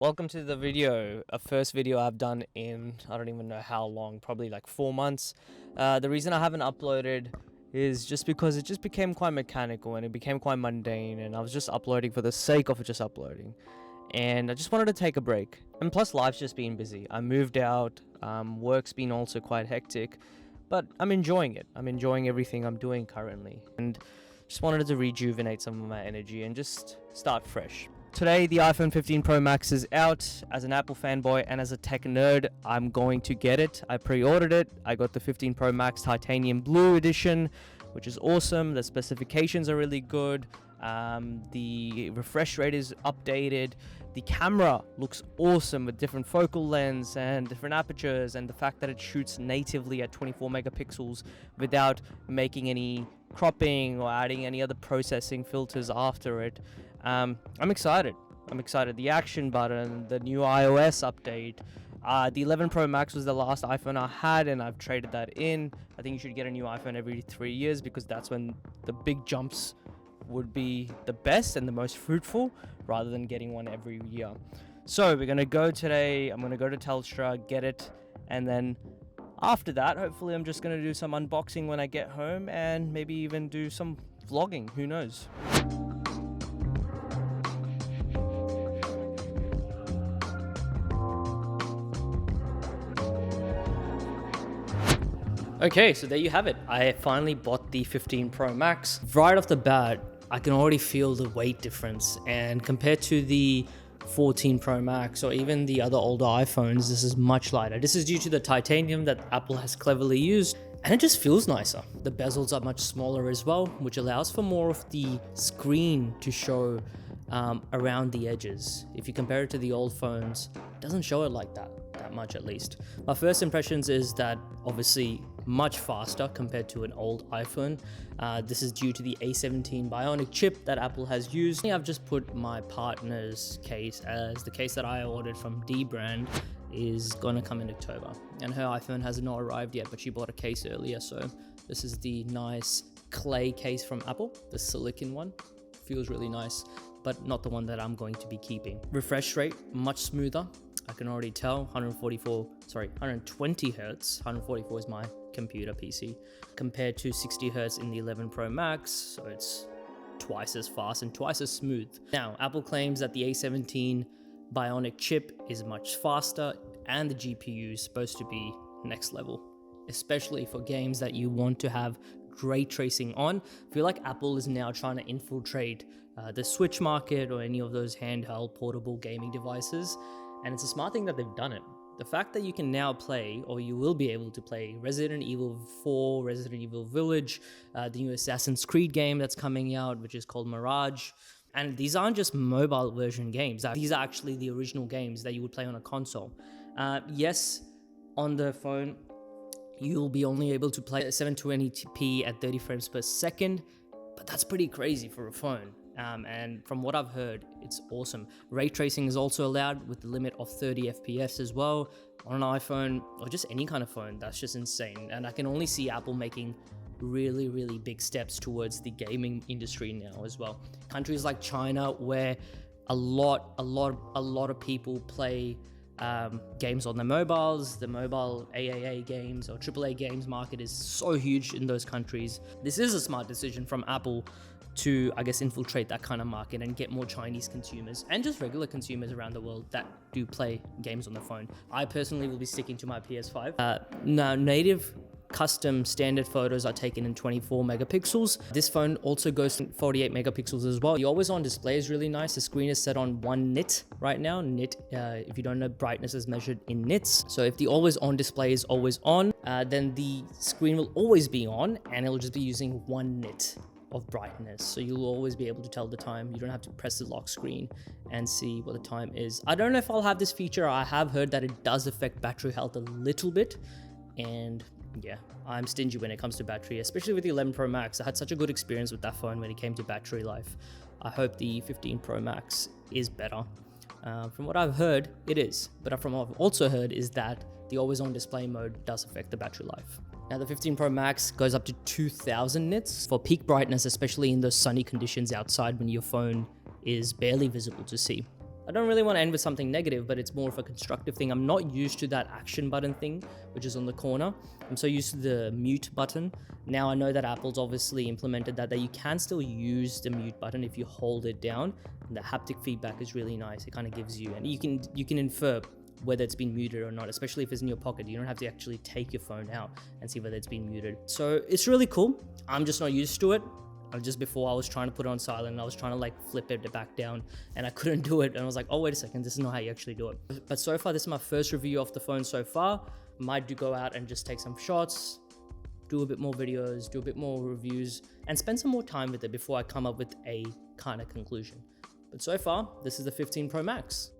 Welcome to the video, a first video I've done in, I don't even know how long, probably like 4 months. The reason I haven't uploaded is just because it just became quite mechanical and it became quite mundane, and I was just uploading for the sake of just uploading. And I just wanted to take a break. And plus life's just been busy. I moved out, work's been also quite hectic, but I'm enjoying it. I'm enjoying everything I'm doing currently. And just wanted to rejuvenate some of my energy and just start fresh. Today, the iPhone 15 Pro Max is out. As an Apple fanboy and as a tech nerd, I'm going to get it. I pre-ordered it. I got the 15 Pro Max Titanium Blue Edition, which is awesome. The specifications are really good. The refresh rate is updated. The camera looks awesome with different focal lengths and different apertures, and the fact that it shoots natively at 24 megapixels without making any cropping or adding any other processing filters after it. I'm excited. The action button, the new iOS update. The 11 Pro Max was the last iPhone I had, and I've traded that in. I think you should get a new iPhone every 3 years because that's when the big jumps would be the best and the most fruitful, rather than getting one every year. So we're gonna go today. I'm gonna go to Telstra, get it, and then after that, hopefully I'm just gonna do some unboxing when I get home and maybe even do some vlogging. Who knows? Okay, so there you have it. I finally bought the 15 Pro Max. Right off the bat, I can already feel the weight difference, and compared to the 14 Pro Max or even the other older iPhones, this is much lighter. This is due to the titanium that Apple has cleverly used, and it just feels nicer. The bezels are much smaller as well, which allows for more of the screen to show around the edges. If you compare it to the old phones, it doesn't show it like that much, at least. My first impressions is that obviously much faster compared to an old iPhone. This is due to the A17 Bionic chip that Apple has used. I've just put my partner's case as the case that I ordered from D brand is gonna come in October, and her iPhone has not arrived yet, but she bought a case earlier. So this is the nice clay case from Apple, the silicon one. Feels really nice, but not the one that I'm going to be keeping. Refresh rate much smoother. I can already tell. 120 hertz. 144 is my computer PC, compared to 60 hertz in the 11 Pro Max, so it's twice as fast and twice as smooth. Now, Apple claims that the A17 Bionic chip is much faster, and the GPU is supposed to be next level, especially for games that you want to have ray tracing on. I feel like Apple is now trying to infiltrate the Switch market or any of those handheld portable gaming devices, and it's a smart thing that they've done it. The fact that you can now play, or you will be able to play, Resident Evil 4, Resident Evil Village, the new Assassin's Creed game that's coming out, which is called Mirage. And these aren't just mobile version games. These are actually the original games that you would play on a console. Yes, on the phone, you'll be only able to play at 720p at 30 frames per second, but that's pretty crazy for a phone. And from what I've heard, it's awesome. Ray tracing is also allowed with the limit of 30 FPS as well on an iPhone or just any kind of phone. That's just insane. And I can only see Apple making really, really big steps towards the gaming industry now as well. Countries like China, where a lot of people play games on their mobiles. The mobile AAA games or AAA games market is so huge in those countries. This is a smart decision from Apple to, I guess, infiltrate that kind of market and get more Chinese consumers and just regular consumers around the world that do play games on the phone. I personally will be sticking to my PS5. Now, native custom standard photos are taken in 24 megapixels. This phone also goes to 48 megapixels as well. The always on display is really nice. The screen is set on 1 nit right now. Nit, if you don't know, brightness is measured in nits. So if the always on display is always on, then the screen will always be on, and it'll just be using 1 nit of brightness, so you'll always be able to tell the time. You don't have to press the lock screen and see what the time is. I don't know if I'll have this feature. I have heard that it does affect battery health a little bit, and yeah, I'm stingy when it comes to battery, especially with the 11 Pro Max. I had such a good experience with that phone when it came to battery life. I hope the 15 Pro Max is better. From what I've heard, it is, but from what I've also heard is that the always on display mode does affect the battery life. Now, the 15 Pro Max goes up to 2000 nits for peak brightness, especially in those sunny conditions outside when your phone is barely visible to see. I don't really want to end with something negative, but it's more of a constructive thing. I'm not used to that action button thing, which is on the corner. I'm so used to the mute button. Now I know that Apple's obviously implemented that you can still use the mute button if you hold it down. And the haptic feedback is really nice. It kind of gives you, and you can infer whether it's been muted or not, especially if it's in your pocket. You don't have to actually take your phone out and see whether it's been muted. So it's really cool. I'm just not used to it. Just before I was trying to put it on silent and I was trying to like flip it back down and I couldn't do it. And I was like, oh, wait a second, this is not how you actually do it. But so far, this is my first review of the phone so far. Might do go out and just take some shots, do a bit more videos, do a bit more reviews, and spend some more time with it before I come up with a kind of conclusion. But so far, this is the 15 Pro Max.